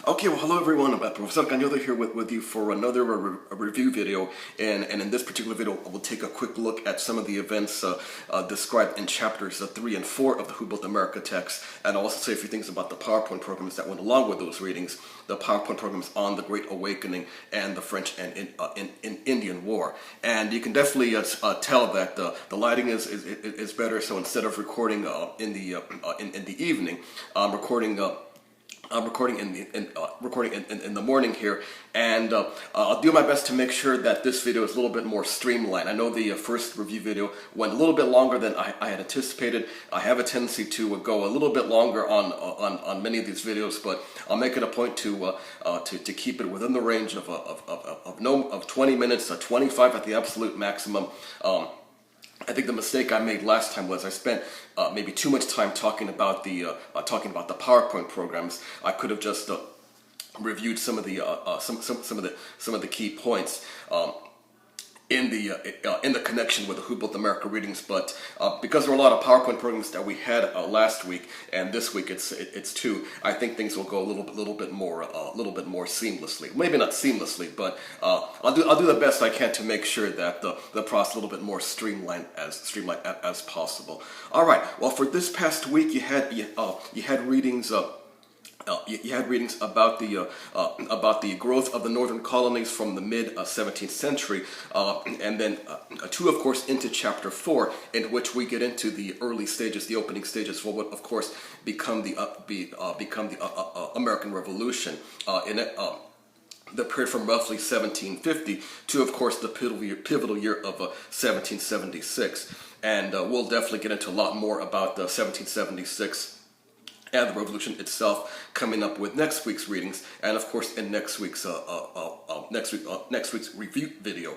Okay, well, hello everyone. I'm Profesor Cañedo here with you for another review video, and in this particular video, I will take a quick look at some of the events described in chapters 3 and 4 of the Who Built America text, and I'll also say a few things about the PowerPoint programs that went along with those readings, the PowerPoint programs on the Great Awakening and the French and Indian War. And you can definitely tell that the lighting is better. So instead of recording in the evening, I'm recording in the morning here, and I'll do my best to make sure that this video is a little bit more streamlined. I know the first review video went a little bit longer than I had anticipated. I have a tendency to go a little bit longer on many of these videos, but I'll make it a point to keep it within the range of 20 minutes, 25 at the absolute maximum. I think the mistake I made last time was I spent maybe too much time talking about the PowerPoint programs. I could have just reviewed some of the key points in the connection with the Who Built America readings, but because there were a lot of PowerPoint programs that we had last week, and this week it's two, I think things will go a little bit more seamlessly. Maybe not seamlessly, but I'll do the best I can to make sure that the process is a little bit more streamlined as possible. All right. Well, for this past week, you had readings. You had readings about the growth of the northern colonies from the mid 17th century, and then two, of course, into chapter 4, in which we get into the early stages, the opening stages for what, of course, become the American Revolution. The period from roughly 1750 to, of course, the pivotal year of 1776, and we'll definitely get into a lot more about the 1776. And the revolution itself coming up with next week's readings, and of course in next week's review video.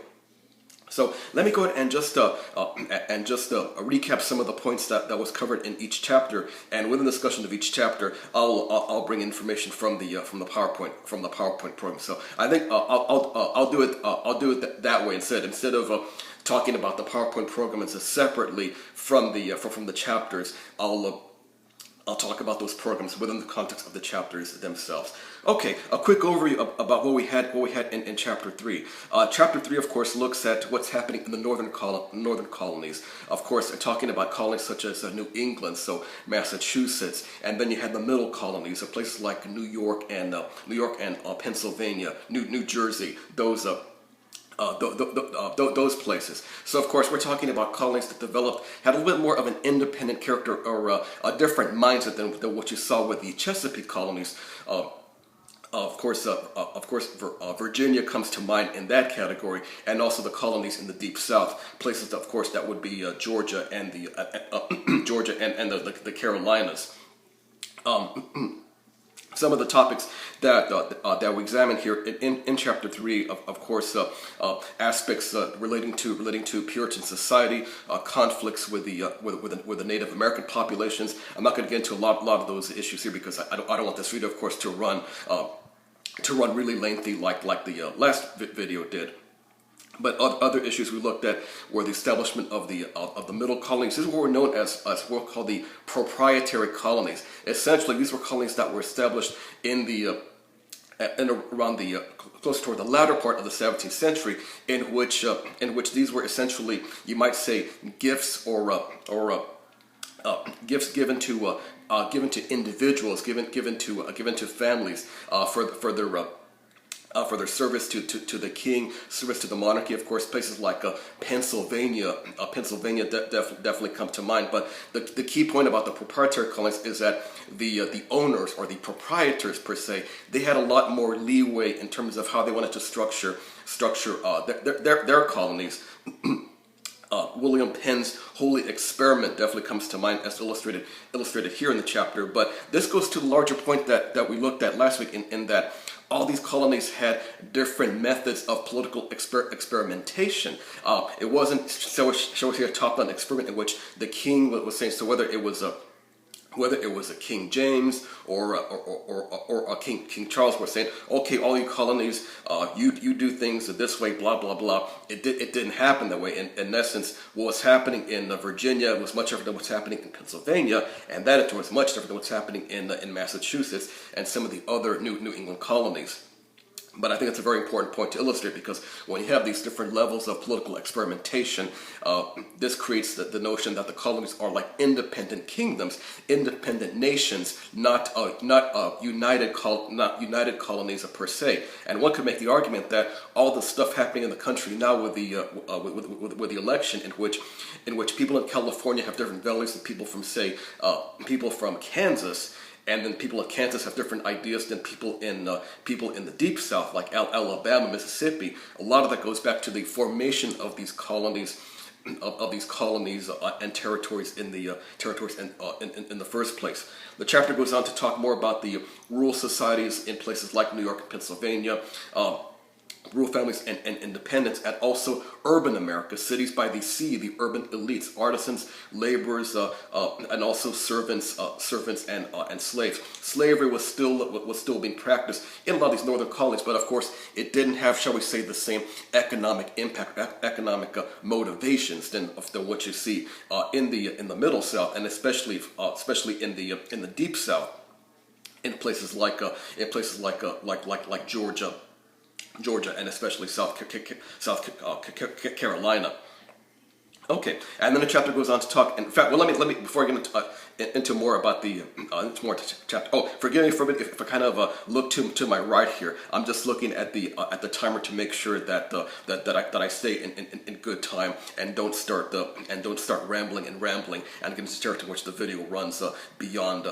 So let me go ahead and just recap some of the points that was covered in each chapter, and within the discussion of each chapter, I'll bring information from the PowerPoint program. So I think I'll do it that way instead of talking about the PowerPoint program as separately from the chapters. I'll talk about those programs within the context of the chapters themselves. Okay, a quick overview about what we had in chapter 3. Chapter 3, of course, looks at what's happening in the northern colonies. Of course, talking about colonies such as New England, so Massachusetts, and then you had the middle colonies, places like New York and Pennsylvania, New Jersey, those places. So of course we're talking about colonies that developed, had a little bit more of an independent character, or a different mindset than what you saw with the Chesapeake colonies. Of course, Virginia comes to mind in that category, and also the colonies in the Deep South, places, of course, that would be Georgia and the Carolinas. Some of the topics that we examine here in chapter 3, of course, aspects relating to Puritan society, conflicts with the Native American populations. I'm not going to get into a lot of those issues here because I don't want this video, of course, to run really lengthy like the last video did. But other issues we looked at were the establishment of the middle colonies. These were known as what were called the proprietary colonies. Essentially, these were colonies that were established close toward the latter part of the 17th century, in which these were essentially, you might say, gifts or gifts given to individuals, given to families for their service to the king, service to the monarchy. Of course, places like Pennsylvania definitely come to mind. But the key point about the proprietary colonies is that the owners, or the proprietors per se, they had a lot more leeway in terms of how they wanted to structure their colonies. William Penn's Holy Experiment definitely comes to mind as illustrated here in the chapter. But this goes to the larger point that we looked at last week, in that all these colonies had different methods of political experimentation. It wasn't so a top-down experiment in which the king was saying, so whether it was whether it was a King James or a King Charles, were saying, okay, all you colonies, you do things this way, blah blah blah. It didn't happen that way. In essence, what was happening in Virginia was much different than what's happening in Pennsylvania, and that in turn was much different than what's happening in Massachusetts and some of the other New England colonies. But I think it's a very important point to illustrate, because when you have these different levels of political experimentation, this creates the notion that the colonies are like independent kingdoms, independent nations, not united colonies per se. And one could make the argument that all the stuff happening in the country now with the election, in which people in California have different values than people from, say, people from Kansas. And then people in Kansas have different ideas than people in the Deep South, like Alabama, Mississippi. A lot of that goes back to the formation of these colonies, and territories in the first place. The chapter goes on to talk more about the rural societies in places like New York and Pennsylvania. Rural families and independence, and also urban America, cities by the sea, the urban elites, artisans, laborers, and also servants and slaves. Slavery was still being practiced in a lot of these northern colonies, but of course it didn't have, shall we say, the same economic impact, economic motivations than what you see in the Middle South, and especially in the Deep South, in places like Georgia, and especially South Carolina. Okay, and then the chapter goes on to talk. In fact, well, let me before I get into more about the chapter. Oh, forgive me for a minute if I kind of look to my right here. I'm just looking at the timer to make sure that I stay in good time and don't start rambling and get into a territory in which the video runs beyond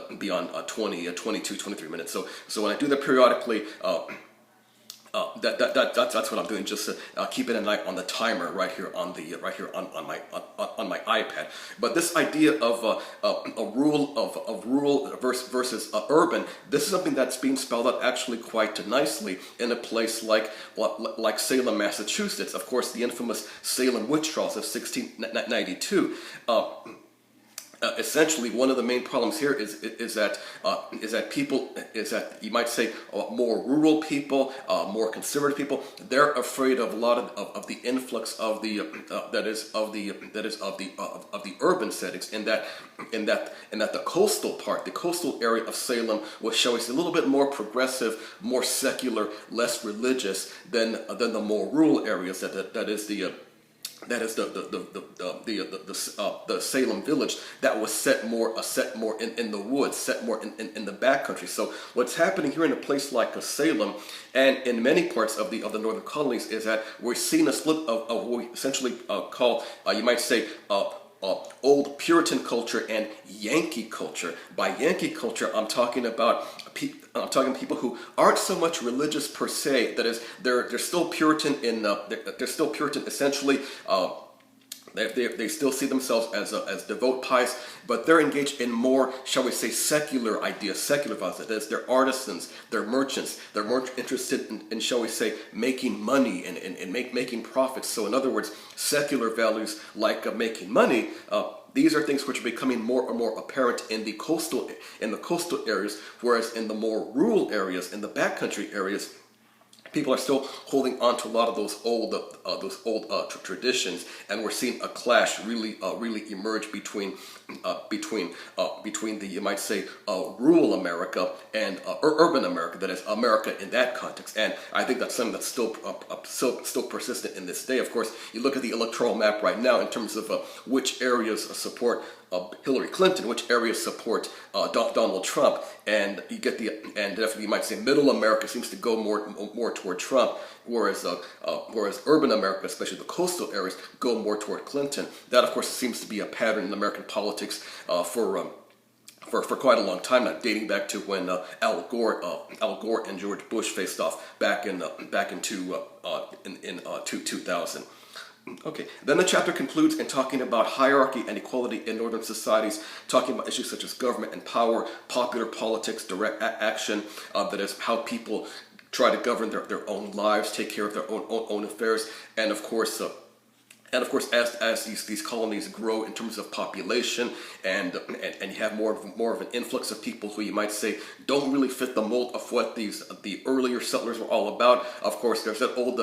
22, 23 minutes. So when I do that periodically. That's what I'm doing. Just keeping an eye on the timer right here on my iPad. But this idea of rural versus urban, this is something that's being spelled out actually quite nicely in a place like Salem, Massachusetts. Of course, the infamous Salem witch trials of 1692. Essentially, one of the main problems here is that you might say more rural people, more conservative people, they're afraid of a lot of the influx of the urban settings. In that the coastal area of Salem was, shall we say, a little bit more progressive, more secular, less religious than the more rural areas. That is the Salem village that was set more in the woods, set more in the backcountry. So what's happening here in a place like Salem and in many parts of the northern colonies is that we're seeing a split of what we essentially call, you might say, old Puritan culture and Yankee culture. By Yankee culture, I'm talking about people who aren't so much religious per se. That is, they're still Puritan they're still Puritan essentially. They still see themselves as devout pious, but they're engaged in more, shall we say, secular ideas, secular values. That is, they're artisans, they're merchants, they're more interested in shall we say, making money and making profits. So in other words, secular values like making money, these are things which are becoming more and more apparent in the coastal areas, whereas in the more rural areas, in the backcountry areas, people are still holding on to a lot of those old traditions, and we're seeing a clash really emerge between the, you might say, rural America and urban America. That is, America in that context. And I think that's something that's still persistent in this day. Of course, you look at the electoral map right now in terms of which areas support Hillary Clinton, which areas support Donald Trump, and you get and definitely you might say middle America seems to go more toward Trump, whereas urban America, especially the coastal areas, go more toward Clinton. That, of course, seems to be a pattern in American politics for quite a long time now, dating back to when Al Gore and George Bush faced off back in 2000. Okay, then the chapter concludes in talking about hierarchy and equality in northern societies, talking about issues such as government and power, popular politics, direct action, that is, how people try to govern their own lives, take care of their own affairs, and of course, And of course, as these colonies grow in terms of population, and you have more of an influx of people who you might say don't really fit the mold of what the earlier settlers were all about. Of course, there's that old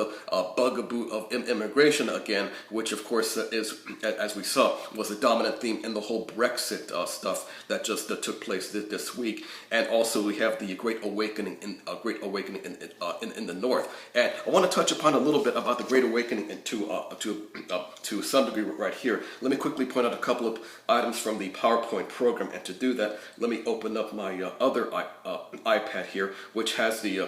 bugaboo of immigration again, which of course is, as we saw, was a dominant theme in the whole Brexit stuff that just took place this week. And also we have the Great Awakening in the North. And I want to touch upon a little bit about the Great Awakening to some degree right here. Let me quickly point out a couple of items from the PowerPoint program, and to do that, let me open up my other iPad here, which has the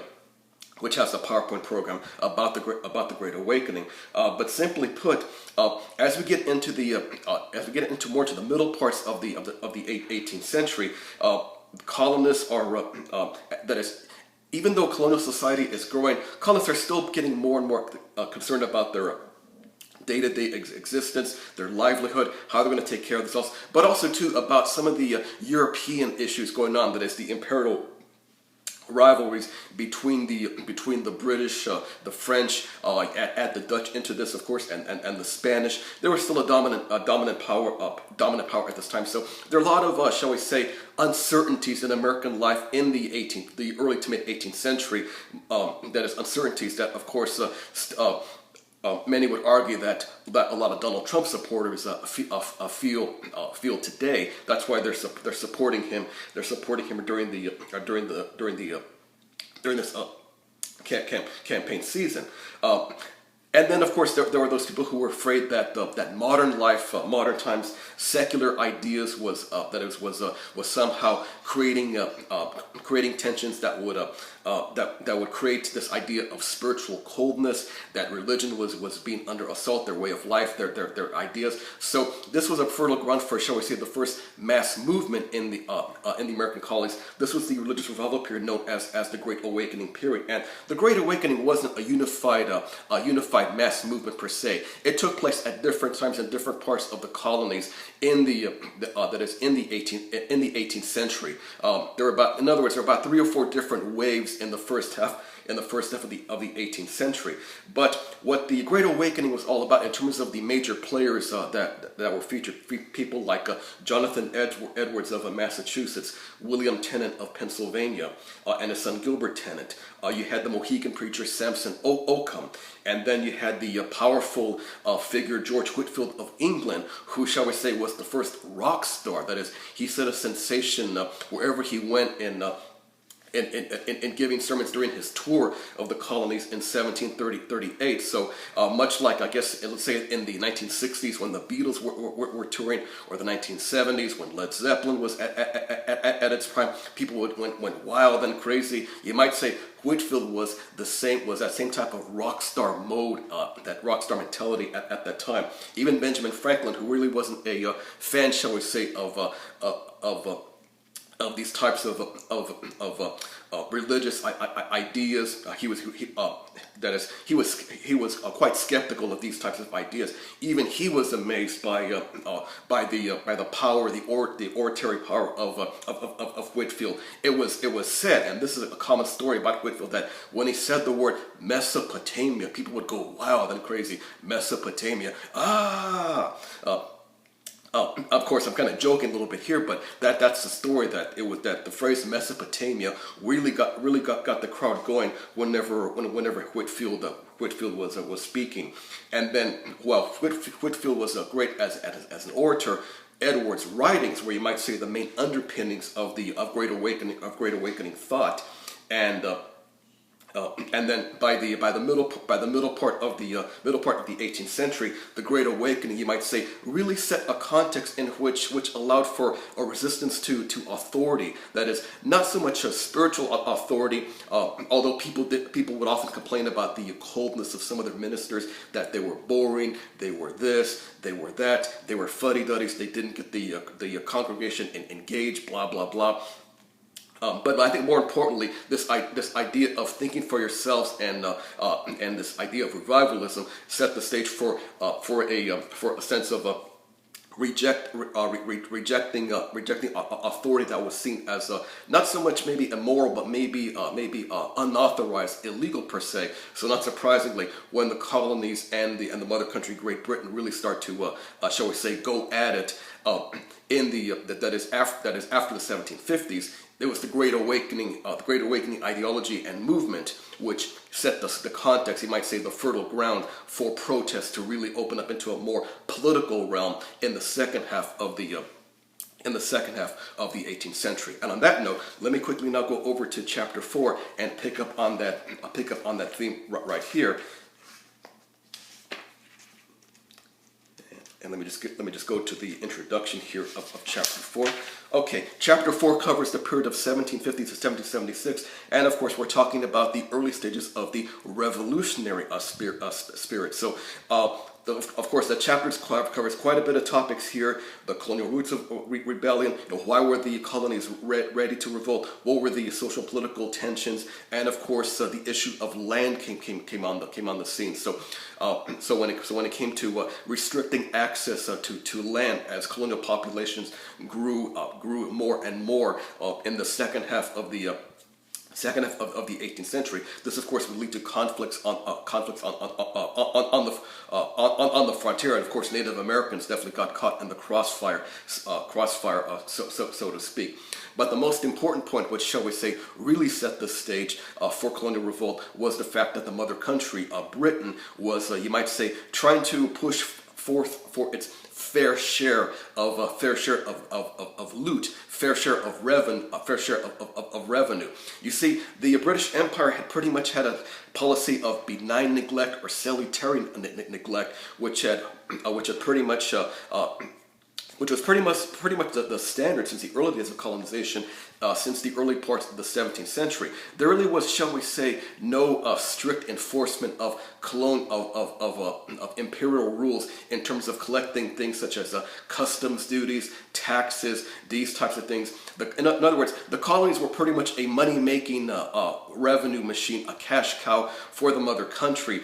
PowerPoint program about the Great Awakening. But simply put, as we get into more to the middle parts of the 18th century, colonists are that is. Even though colonial society is growing, colonists are still getting more and more concerned about their day-to-day existence, their livelihood, how they're going to take care of themselves, but also too about some of the European issues going on. That is the imperial rivalries between the British, the French, add the Dutch into this, of course, and the Spanish. They were still a dominant power at this time. So there are a lot of shall we say uncertainties in American life in the early to mid 18th century. That is uncertainties that, of course, many would argue that a lot of Donald Trump supporters feel today. That's why they're supporting him. They're supporting him during this campaign season. And then, of course, there were those people who were afraid that that modern life, modern times, secular ideas was somehow creating tensions that would create this idea of spiritual coldness, that religion was being under assault, their way of life, their ideas. So this was a fertile ground for, shall we say, the first mass movement in the American colonies. This was the religious revival period known as the Great Awakening period. And the Great Awakening wasn't a unified mass movement per se. It took place at different times in different parts of the colonies in the 18th century. There were about 3 or 4 different waves in the first half of the 18th century. But what the Great Awakening was all about in terms of the major players that were featured, people like Jonathan Edwards of Massachusetts, William Tennant of Pennsylvania, and his son Gilbert Tennant. You had the Mohegan preacher Samson Occum, and then you had the powerful figure George Whitefield of England, who, shall we say, was the first rock star. That is, he set a sensation wherever he went in giving sermons during his tour of the colonies in 1738. So much like, I guess, let's say in the 1960s when the Beatles were touring, or the 1970s when Led Zeppelin was at its prime, people went wild and crazy. You might say Whitefield was that same type of rock star mode, that rock star mentality at that time. Even Benjamin Franklin, who really wasn't a fan, shall we say, of these types of religious ideas, he was quite skeptical of these types of ideas. Even he was amazed by the power, the oratory power of Whitefield. It was said, and this is a common story about Whitefield, that when he said the word Mesopotamia, people would go wild and crazy. Mesopotamia, of course, I'm kind of joking a little bit here, but that's the story, that the phrase Mesopotamia really got the crowd going whenever Whitefield was speaking. And then, while Whitefield was great as an orator, Edwards' writings were, you might say, the main underpinnings of Great Awakening thought. And then by the middle part of the 18th century, the Great Awakening, you might say, really set a context in which allowed for a resistance to authority. That is, not so much a spiritual authority, although people would often complain about the coldness of some of their ministers, that they were boring, they were this, they were that, they were fuddy-duddies, they didn't get the congregation engaged, blah blah blah. But I think more importantly, this idea of thinking for yourselves and this idea of revivalism set the stage for a sense of rejecting authority that was seen as not so much maybe immoral, but maybe unauthorized, illegal per se. So not surprisingly, when the colonies and the mother country, Great Britain, really start to shall we say go at it in that is after the 1750s. There was the Great Awakening ideology and movement, which set the context, you might say the fertile ground for protests to really open up into a more political realm in the second half of the 18th century. And on that note, let me quickly now go over to chapter 4 and pick up on that theme right here. And let me just go to the introduction here of chapter 4. Okay, chapter 4 covers the period of 1750 to 1776, and of course we're talking about the early stages of the revolutionary spirit. So, of course, the chapter covers quite a bit of topics here: the colonial roots of rebellion, why were the colonies ready to revolt, what were the social political tensions, and of course the issue of land came on the scene. So when it came to restricting access to land as colonial populations grew more and more in the second half of the 18th century. This, of course, would lead to conflicts on the frontier, and of course, Native Americans definitely got caught in the crossfire, so to speak. But the most important point, which shall we say really set the stage for colonial revolt, was the fact that the mother country, Britain, was you might say trying to push forth for its fair share of loot, fair share of revenue. You see, the British Empire had pretty much had a policy of benign neglect or salutary neglect, which was pretty much the standard since the early days of colonization, since the early parts of the 17th century. There really was, shall we say, no strict enforcement of imperial rules in terms of collecting things such as customs duties, taxes, these types of things. In other words, the colonies were pretty much a money-making revenue machine, a cash cow for the mother country,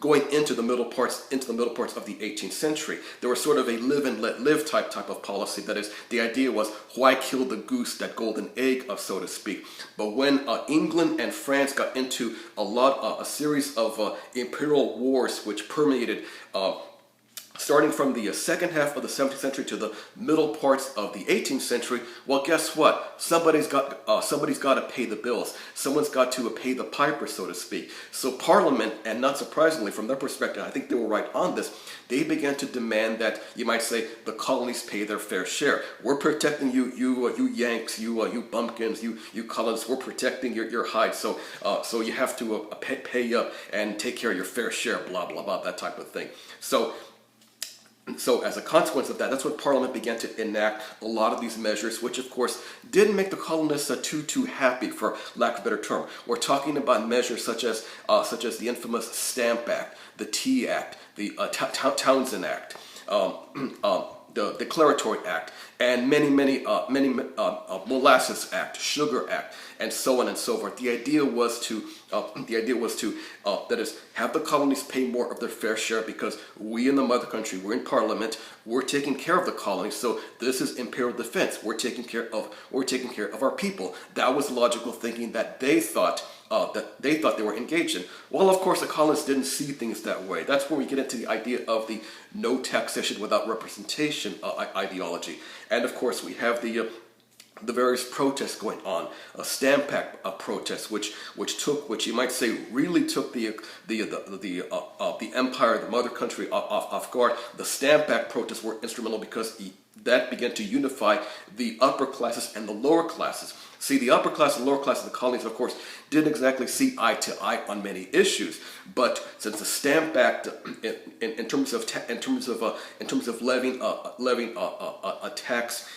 going into the middle parts of the 18th century. There was sort of a live and let live type of policy. That is, the idea was, why kill the goose, that golden egg, so to speak. But when England and France got into a series of imperial wars which permeated starting from the second half of the 17th century to the middle parts of the 18th century, well, guess what? Somebody's got to pay the bills. Someone's got to pay the piper, so to speak. So Parliament, and not surprisingly from their perspective, I think they were right on this, they began to demand that, you might say, the colonies pay their fair share. We're protecting you Yanks, you bumpkins, you colonists. We're protecting your hide. So you have to pay up and take care of your fair share. Blah blah blah, that type of thing. So as a consequence of that, that's when Parliament began to enact a lot of these measures, which of course didn't make the colonists too happy, for lack of a better term. We're talking about measures such as the infamous Stamp Act, the Tea Act, the Townshend Act, the Declaratory Act, and many Molasses Act, Sugar Act, and so on and so forth. The idea was to that is, have the colonies pay more of their fair share, because we in the mother country, we're in Parliament, we're taking care of the colonies. So this is imperial defense. We're taking care of our people. That was logical thinking that they thought they were engaged in. Well, of course, the colonists didn't see things that way. That's where we get into the idea of the no taxation without representation ideology. And of course, we have the various protests going on, a Stamp Act protest, which you might say really took the empire, the mother country off guard. The Stamp Act protests were instrumental because that began to unify the upper classes and the lower classes. See, the upper class and lower class of the colonies, of course, didn't exactly see eye to eye on many issues. But since the Stamp Act, in terms of levying a tax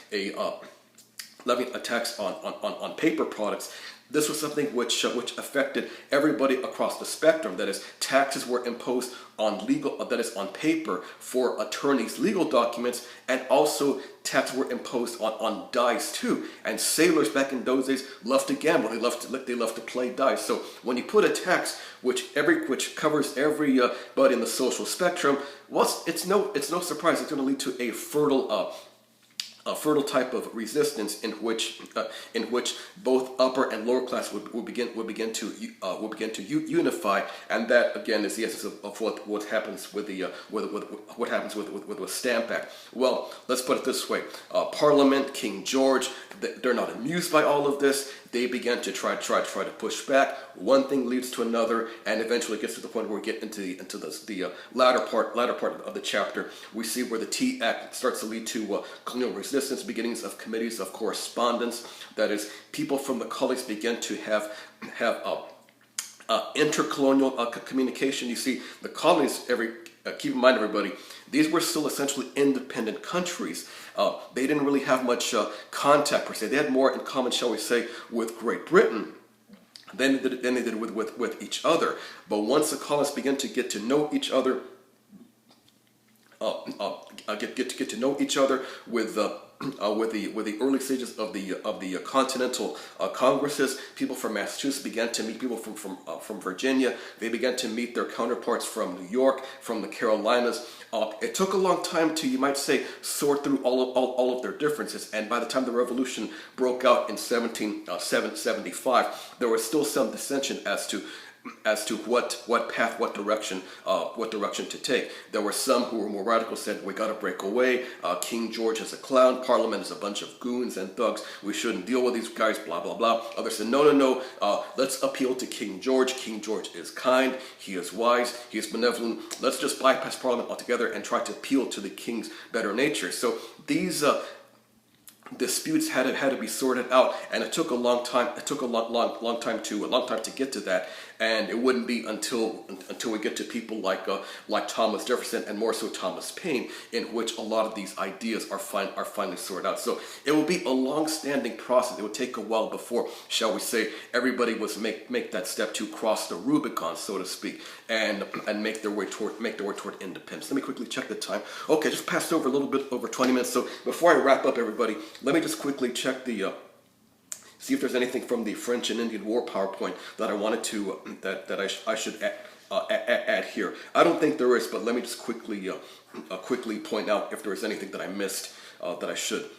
on paper products, This was something which affected everybody across the spectrum. That is, taxes were imposed on that is on paper for attorneys' legal documents, and also taxes were imposed on dice too. And sailors back in those days loved to gamble. They loved to play dice. So when you put a tax which covers everybody in the social spectrum, well, it's no surprise it's going to lead to a fertile type of resistance in which both upper and lower class will begin to unify, and that again is the essence of what happens with the what happens with the Stamp Act. Well, let's put it this way: Parliament, King George, they're not amused by all of this. They began to try to push back. One thing leads to another, and eventually it gets to the point where we get into the latter part of the chapter. We see where the Tea Act starts to lead to colonial resistance, beginnings of committees of correspondence. That is, people from the colonies begin to have intercolonial communication. You see, the colonies, keep in mind, everybody, these were still essentially independent countries. They didn't really have much contact per se. They had more in common, shall we say, with Great Britain than they did with each other. But once the colonists began to get to know each other, get to know each other with the early stages of the continental congresses, people from Massachusetts began to meet people from Virginia. They began to meet their counterparts from New York, from the Carolinas. It took a long time to, you might say, sort through all of their differences. And by the time the Revolution broke out in 1775, there was still some dissension as to what path, what direction to take. There were some who were more radical, said we got to break away. King George is a clown. Parliament is a bunch of goons and thugs. We shouldn't deal with these guys. Blah blah blah. Others said no. Let's appeal to King George. King George is kind. He is wise. He is benevolent. Let's just bypass Parliament altogether and try to appeal to the king's better nature. So these disputes had to be sorted out, and it took a long time. It took a long time to get to that. And it wouldn't be until we get to people like Thomas Jefferson, and more so Thomas Paine, in which a lot of these ideas are finally sorted out. So it will be a long-standing process. It would take a while before, shall we say, everybody was make that step to cross the Rubicon, so to speak, and make their way toward independence. Let me quickly check the time. Okay, just passed over a little bit over 20 minutes. So before I wrap up, everybody, let me just quickly check see if there's anything from the French and Indian War PowerPoint that I wanted to I should add here. I don't think there is, but let me just quickly point out if there is anything that I missed that I should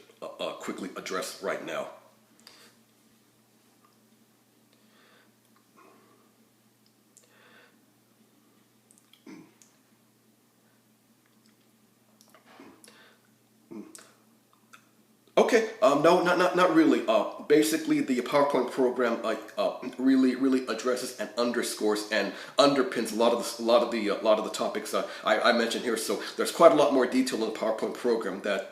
quickly address right now. Okay, no, not really. Basically, the PowerPoint program really addresses and underscores and underpins a lot of the topics I mentioned here. So there's quite a lot more detail in the PowerPoint program that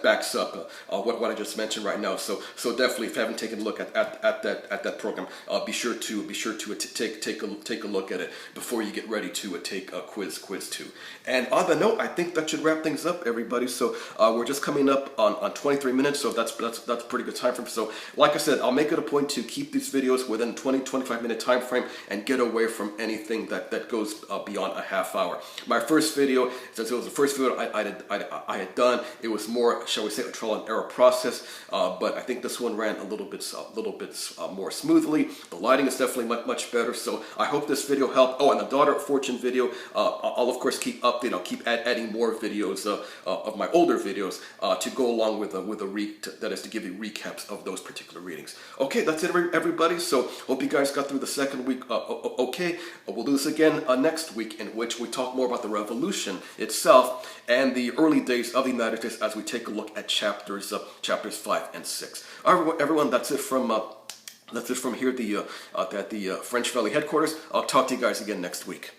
backs up what I just mentioned right now. So definitely, if you haven't taken a look at that program, be sure to take a look at it before you get ready to take quiz 2. And on that note, I think that should wrap things up, everybody. So we're just coming up on 23 minutes, so that's a pretty good time frame. So like I said, I'll make it a point to keep these videos within 20-25 minute time frame and get away from anything that goes beyond a half hour. My first video, since it was the first video I had done, it was more, shall we say, a trial and error process, but I think this one ran a little bit more smoothly. The lighting is definitely much better, so I hope this video helped. Oh, and the Daughter of Fortune video, I'll of course keep updating. I'll keep adding more videos of my older videos to go along with that is to give you recaps of those particular readings. Okay, that's it, everybody. So hope you guys got through the second week. Okay, we'll do this again next week, in which we talk more about the Revolution itself and the early days of the United States as we take a look at chapters 5 and 6. All right, everyone, that's it from here at the French Valley headquarters. I'll talk to you guys again next week.